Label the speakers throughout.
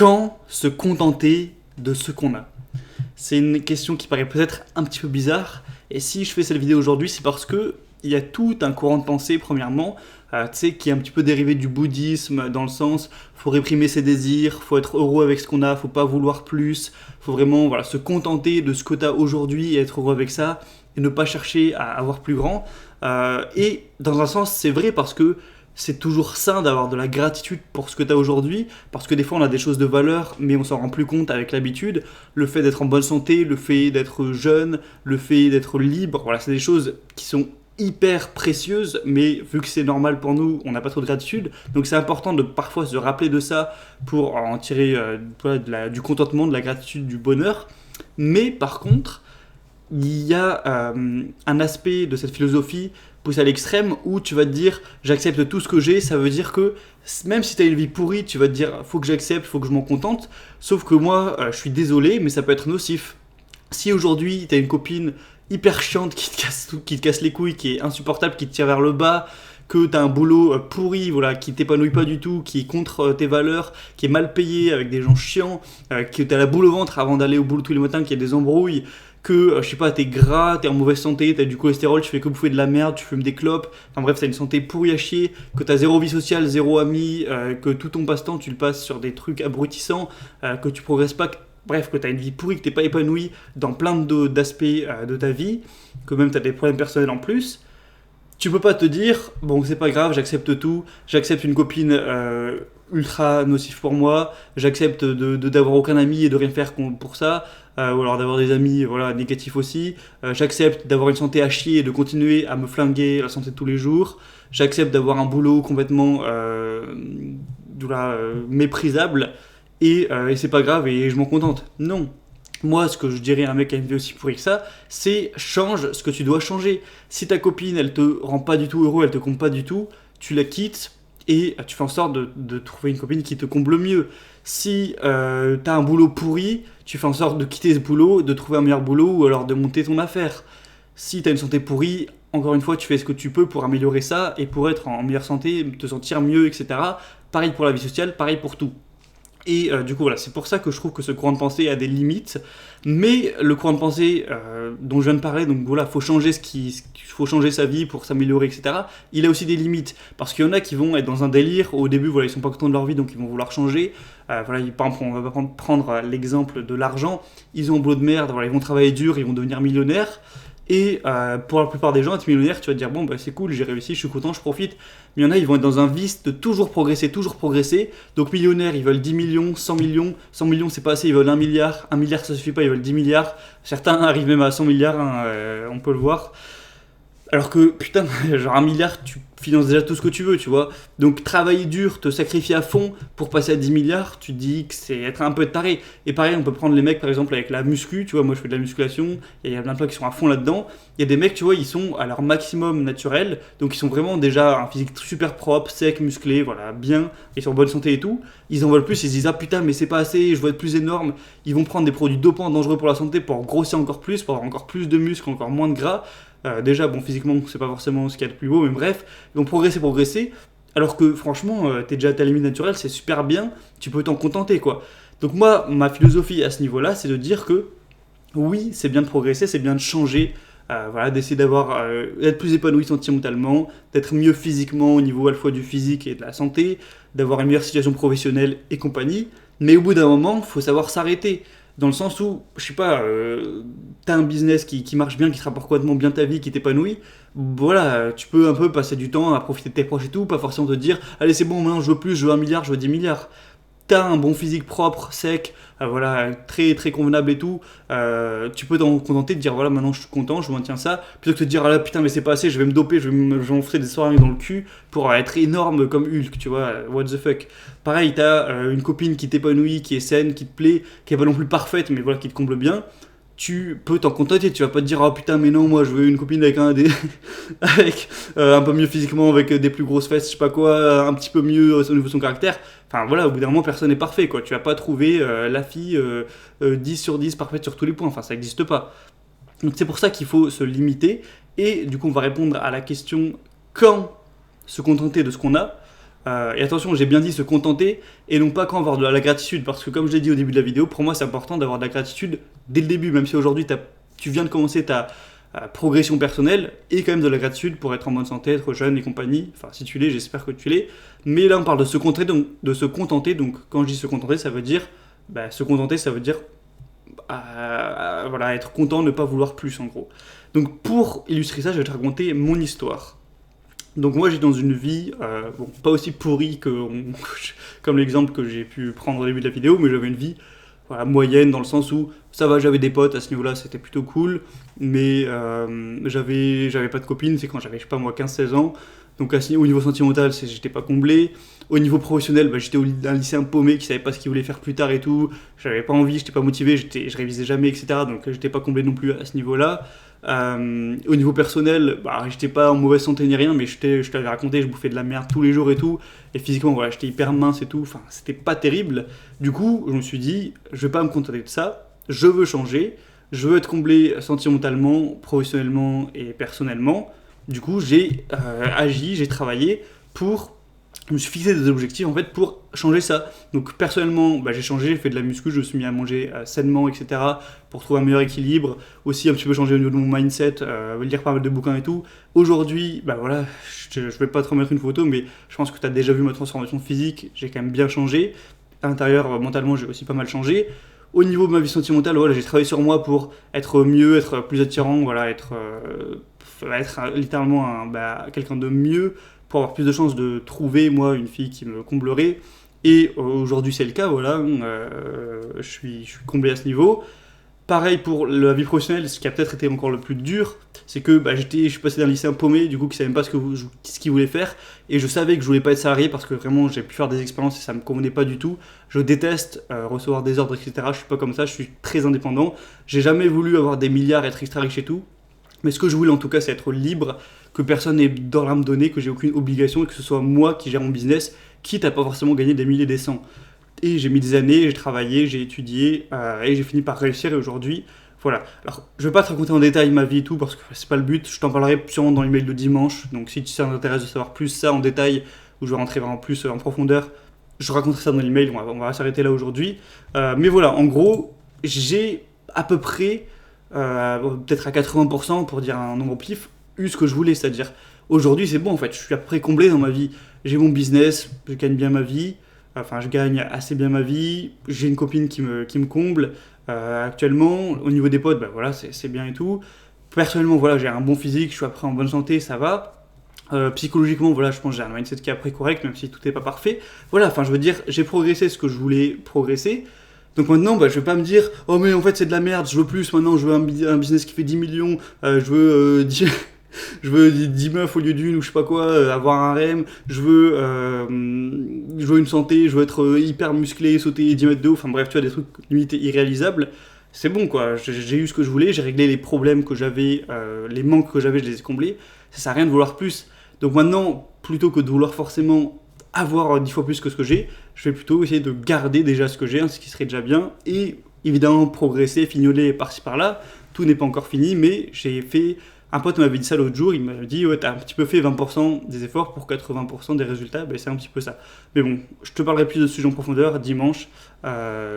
Speaker 1: Quand se contenter de ce qu'on a? C'est une question qui paraît peut-être un petit peu bizarre. Et si je fais cette vidéo aujourd'hui, c'est parce que il y a tout un courant de pensée, premièrement, qui est un petit peu dérivé du bouddhisme, dans le sens, faut réprimer ses désirs, faut être heureux avec ce qu'on a, faut pas vouloir plus, faut vraiment se contenter de ce que tu as aujourd'hui et être heureux avec ça, et ne pas chercher à avoir plus grand. Et dans un sens, c'est vrai parce que c'est toujours sain d'avoir de la gratitude pour ce que tu as aujourd'hui, parce que des fois on a des choses de valeur, mais on s'en rend plus compte avec l'habitude. Le fait d'être en bonne santé, le fait d'être jeune, le fait d'être libre, c'est des choses qui sont hyper précieuses, mais vu que c'est normal pour nous, on n'a pas trop de gratitude. Donc c'est important de parfois se rappeler de ça pour en tirer du contentement, de la gratitude, du bonheur. Mais par contre, il y a un aspect de cette philosophie poussé à l'extrême où tu vas te dire j'accepte tout ce que j'ai, ça veut dire que même si tu as une vie pourrie, tu vas te dire faut que j'accepte, faut que je m'en contente. Sauf que moi, je suis désolé, mais ça peut être nocif. Si aujourd'hui tu as une copine hyper chiante qui te casse les couilles, qui est insupportable, qui te tire vers le bas, que tu as un boulot pourri, qui t'épanouit pas du tout, qui est contre tes valeurs, qui est mal payé avec des gens chiants, que tu as la boule au ventre avant d'aller au boulot tous les matins, qu'il y a des embrouilles, que, t'es gras, t'es en mauvaise santé, t'as du cholestérol, tu fais que bouffer de la merde, tu fumes des clopes, enfin bref, t'as une santé pourrie à chier, que t'as zéro vie sociale, zéro ami, que tout ton passe-temps, tu le passes sur des trucs abrutissants, que tu progresses pas, bref, que t'as une vie pourrie, que t'es pas épanoui dans plein d'aspects de ta vie, que même t'as des problèmes personnels en plus. Tu peux pas te dire, bon, c'est pas grave, j'accepte tout, j'accepte une copine ultra nocif pour moi, j'accepte d'avoir aucun ami et de rien faire pour ça, ou alors d'avoir des amis négatifs aussi, j'accepte d'avoir une santé à chier et de continuer à me flinguer la santé de tous les jours, j'accepte d'avoir un boulot complètement méprisable, et c'est pas grave et je m'en contente. Non. Moi, ce que je dirais à un mec qui a une vie aussi pourrie que ça, c'est change ce que tu dois changer. Si ta copine, elle te rend pas du tout heureux, elle te comble pas du tout, tu la quittes et tu fais en sorte de trouver une copine qui te comble mieux. Si t'as un boulot pourri, tu fais en sorte de quitter ce boulot, de trouver un meilleur boulot ou alors de monter ton affaire. Si t'as une santé pourrie, encore une fois, tu fais ce que tu peux pour améliorer ça et pour être en meilleure santé, te sentir mieux, etc. Pareil pour la vie sociale, pareil pour tout. Et c'est pour ça que je trouve que ce courant de pensée a des limites, mais le courant de pensée dont je viens de parler, faut changer sa vie pour s'améliorer, etc. Il a aussi des limites, parce qu'il y en a qui vont être dans un délire, au début ils sont pas contents de leur vie, donc ils vont vouloir changer. Par exemple, on va prendre l'exemple de l'argent, ils ont un boulot de merde, ils vont travailler dur, ils vont devenir millionnaires. Et pour la plupart des gens, être millionnaire, tu vas te dire bon c'est cool, j'ai réussi, je suis content, je profite. Mais il y en a, ils vont être dans un vice de toujours progresser. Donc millionnaires, ils veulent 10 millions, 100 millions. 100 millions, c'est pas assez, ils veulent 1 milliard. 1 milliard, ça suffit pas, ils veulent 10 milliards. Certains arrivent même à 100 milliards, on peut le voir. Alors que, putain, genre 1 milliard, tu finances déjà tout ce que tu veux, tu vois. Donc travailler dur, te sacrifier à fond pour passer à 10 milliards, tu te dis que c'est être un peu taré. Et pareil, on peut prendre les mecs, par exemple, avec la muscu, tu vois, moi je fais de la musculation, et il y a plein de gens qui sont à fond là-dedans. Il y a des mecs, tu vois, ils sont à leur maximum naturel, donc ils sont vraiment déjà un physique super propre, sec, musclé, bien, ils sont en bonne santé et tout. Ils en veulent plus, ils se disent, ah putain, mais c'est pas assez, je veux être plus énorme. Ils vont prendre des produits dopants dangereux pour la santé pour grossir encore plus, pour avoir encore plus de muscles, encore moins de gras. Déjà, physiquement, c'est pas forcément ce qu'il y a de plus beau, mais bref, ils vont progresser, alors que franchement, t'es déjà à ta limite naturelle, c'est super bien, tu peux t'en contenter, quoi. Donc moi, ma philosophie à ce niveau-là, c'est de dire que oui, c'est bien de progresser, c'est bien de changer, d'essayer d'être plus épanoui sentimentalement, d'être mieux physiquement au niveau à la fois du physique et de la santé, d'avoir une meilleure situation professionnelle et compagnie, mais au bout d'un moment, il faut savoir s'arrêter. Dans le sens où, t'as un business qui marche bien, qui te rapporte complètement bien ta vie, qui t'épanouit, tu peux un peu passer du temps à profiter de tes proches et tout, pas forcément te dire, allez c'est bon, maintenant je veux plus, je veux 1 milliard, je veux 10 milliards. T'as un bon physique propre, sec, très très convenable et tout, tu peux t'en contenter de dire maintenant je suis content, je maintiens ça, plutôt que de te dire ah là putain mais c'est pas assez, je vais me doper, je vais m'enfoncer des soirées dans le cul pour être énorme comme Hulk, tu vois, what the fuck. Pareil, t'as une copine qui t'épanouit, qui est saine, qui te plaît, qui est pas non plus parfaite mais qui te comble bien. Tu peux t'en contenter, tu vas pas te dire oh putain mais non moi je veux une copine avec avec un peu mieux physiquement, avec des plus grosses fesses, je sais pas quoi, un petit peu mieux au niveau de son caractère. Au bout d'un moment personne n'est parfait quoi, tu vas pas trouver la fille 10 sur 10 parfaite sur tous les points, ça n'existe pas. Donc c'est pour ça qu'il faut se limiter et du coup on va répondre à la question quand se contenter de ce qu'on a. Et attention, j'ai bien dit se contenter et non pas quand avoir de la gratitude, parce que comme je l'ai dit au début de la vidéo, pour moi c'est important d'avoir de la gratitude dès le début, même si aujourd'hui tu viens de commencer ta progression personnelle, et quand même de la gratitude pour être en bonne santé, être jeune et compagnie. Enfin, si tu l'es, j'espère que tu l'es. Mais là, on parle de se contenter, donc quand je dis se contenter, ça veut dire voilà, être content, ne pas vouloir plus en gros. Donc pour illustrer ça, je vais te raconter mon histoire. Donc moi j'ai dans une vie, pas aussi pourrie comme l'exemple que j'ai pu prendre au début de la vidéo, mais j'avais une vie voilà, moyenne dans le sens où ça va, j'avais des potes à ce niveau-là, c'était plutôt cool, mais j'avais pas de copine, c'est quand j'avais, je sais pas moi, 15-16 ans, donc au niveau sentimental, j'étais pas comblé. Au niveau professionnel, j'étais un lycéen paumé qui savait pas ce qu'il voulait faire plus tard et tout, j'avais pas envie, j'étais pas motivé, je révisais jamais, etc. Donc j'étais pas comblé non plus à ce niveau-là. Au niveau personnel, j'étais pas en mauvaise santé ni rien, mais je t'avais raconté, je bouffais de la merde tous les jours et tout, et physiquement, voilà, j'étais hyper mince et tout, enfin, c'était pas terrible. Du coup, je me suis dit, je vais pas me contenter de ça, je veux changer, je veux être comblé sentimentalement, professionnellement et personnellement. Du coup, j'ai agi, j'ai travaillé je me suis fixé des objectifs en fait pour changer ça. Donc personnellement, j'ai changé, j'ai fait de la muscu, je me suis mis à manger sainement, etc. pour trouver un meilleur équilibre. Aussi un petit peu changer au niveau de mon mindset, lire pas mal de bouquins et tout. Aujourd'hui, voilà, je vais pas te remettre une photo, mais je pense que tu as déjà vu ma transformation physique, j'ai quand même bien changé. À l'intérieur, mentalement, j'ai aussi pas mal changé. Au niveau de ma vie sentimentale, voilà, j'ai travaillé sur moi pour être mieux, être plus attirant, voilà, être littéralement quelqu'un de mieux, pour avoir plus de chances de trouver, moi, une fille qui me comblerait. Et aujourd'hui, c'est le cas, voilà, je suis comblé à ce niveau. Pareil pour la vie professionnelle, ce qui a peut-être été encore le plus dur, c'est que je suis passé d'un lycéen paumé, du coup, qui savait même pas ce qu'il voulait faire, et je savais que je voulais pas être salarié parce que vraiment, j'ai pu faire des expériences et ça me convenait pas du tout. Je déteste recevoir des ordres, etc. Je suis pas comme ça, je suis très indépendant. J'ai jamais voulu avoir des milliards, être extra riche et tout. Mais ce que je voulais en tout cas, c'est être libre, que personne n'ait d'ordre à me donner, que j'ai aucune obligation et que ce soit moi qui gère mon business, quitte à pas forcément gagner des milliers et des cents. Et j'ai mis des années, j'ai travaillé, j'ai étudié et j'ai fini par réussir. Et aujourd'hui, voilà. Alors, je vais pas te raconter en détail ma vie et tout parce que c'est pas le but. Je t'en parlerai sûrement dans l'email de dimanche. Donc, si ça t'intéresse de savoir plus ça en détail, où je vais rentrer vraiment plus en profondeur, je raconterai ça dans l'email. On va s'arrêter là aujourd'hui. Mais voilà, en gros, j'ai à peu près, peut-être à 80% pour dire un nombre pif, eu ce que je voulais. C'est-à-dire, aujourd'hui, c'est bon en fait. Je suis à peu près comblé dans ma vie. J'ai mon business, je gagne bien ma vie. Enfin, je gagne assez bien ma vie, j'ai une copine qui me comble actuellement. Au niveau des potes, voilà, c'est bien et tout. Personnellement, voilà, j'ai un bon physique, je suis après en bonne santé, ça va. Psychologiquement, voilà, je pense que j'ai un mindset qui est après correct, même si tout n'est pas parfait. Voilà, enfin, je veux dire, j'ai progressé ce que je voulais progresser. Donc maintenant, je vais pas me dire, oh mais en fait c'est de la merde, je veux plus, maintenant je veux un business qui fait 10 millions, je veux 10 meufs au lieu d'une ou je sais pas quoi, avoir un REM, je veux une santé, je veux être hyper musclé, sauter 10 mètres de haut, enfin bref, tu vois, des trucs limite irréalisables. C'est bon quoi, j'ai eu ce que je voulais, j'ai réglé les problèmes que j'avais, les manques que j'avais, je les ai comblés. Ça sert à rien de vouloir plus. Donc maintenant, plutôt que de vouloir forcément avoir 10 fois plus que ce que j'ai, je vais plutôt essayer de garder déjà ce que j'ai, ce qui serait déjà bien, et évidemment progresser, fignoler par-ci par-là. Tout n'est pas encore fini, mais j'ai fait... Un pote m'avait dit ça l'autre jour, il m'a dit ouais, t'as un petit peu fait 20% des efforts pour 80% des résultats, c'est un petit peu ça. Mais bon, je te parlerai plus de ce sujet en profondeur dimanche,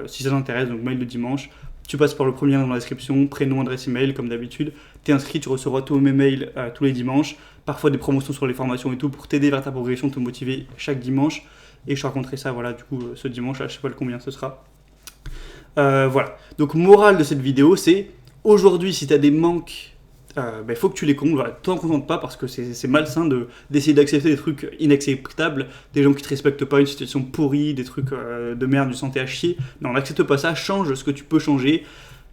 Speaker 1: si ça t'intéresse, donc mail de dimanche. Tu passes par le premier lien dans la description, prénom, adresse email, comme d'habitude. T'es inscrit, tu recevras tous mes mails tous les dimanches, parfois des promotions sur les formations et tout pour t'aider vers ta progression, te motiver chaque dimanche. Et je te raconterai ça, voilà, du coup, ce dimanche, je sais pas combien ce sera. Voilà. Donc, morale de cette vidéo, c'est aujourd'hui, si t'as des manques, faut que tu les combles. Voilà, t'en contente pas parce que c'est malsain d'essayer d'accepter des trucs inacceptables, des gens qui te respectent pas, une situation pourrie, des trucs de merde, du santé à chier. Non, n'accepte pas ça, change ce que tu peux changer.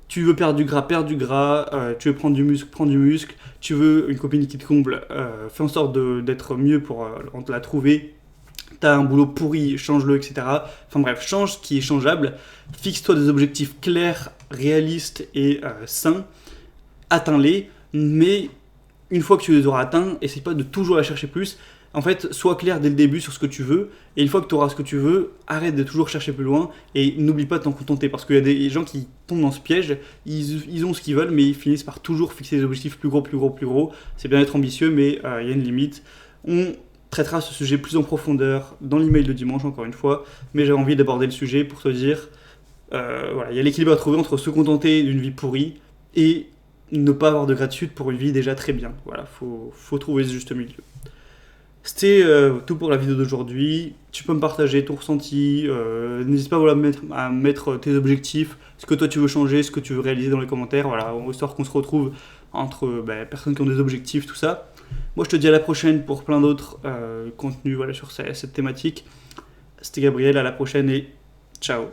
Speaker 1: Tu veux perdre du gras, perds du gras. Tu veux prendre du muscle, prends du muscle. Tu veux une copine qui te comble, fais en sorte d'être mieux pour te la trouver. T'as un boulot pourri, change-le, etc. Enfin bref, change ce qui est changeable. Fixe-toi des objectifs clairs, réalistes et sains. Atteins-les. Mais une fois que tu les auras atteints, essaye pas de toujours aller chercher plus. En fait, sois clair dès le début sur ce que tu veux. Et une fois que tu auras ce que tu veux, arrête de toujours chercher plus loin. Et n'oublie pas de t'en contenter. Parce qu'il y a des gens qui tombent dans ce piège. Ils ont ce qu'ils veulent, mais ils finissent par toujours fixer des objectifs plus gros, plus gros, plus gros. C'est bien d'être ambitieux, mais il y a une limite. traitera ce sujet plus en profondeur dans l'email de dimanche, encore une fois, mais j'ai envie d'aborder le sujet pour te dire, voilà, il y a l'équilibre à trouver entre se contenter d'une vie pourrie et ne pas avoir de gratitude pour une vie déjà très bien. Voilà, faut trouver ce juste milieu. C'était tout pour la vidéo d'aujourd'hui. Tu peux me partager ton ressenti. N'hésite pas voilà, à mettre tes objectifs, ce que toi tu veux changer, ce que tu veux réaliser dans les commentaires. Voilà, histoire qu'on se retrouve entre personnes qui ont des objectifs, tout ça. Moi, je te dis à la prochaine pour plein d'autres contenus voilà, sur cette thématique. C'était Gabriel, à la prochaine et ciao.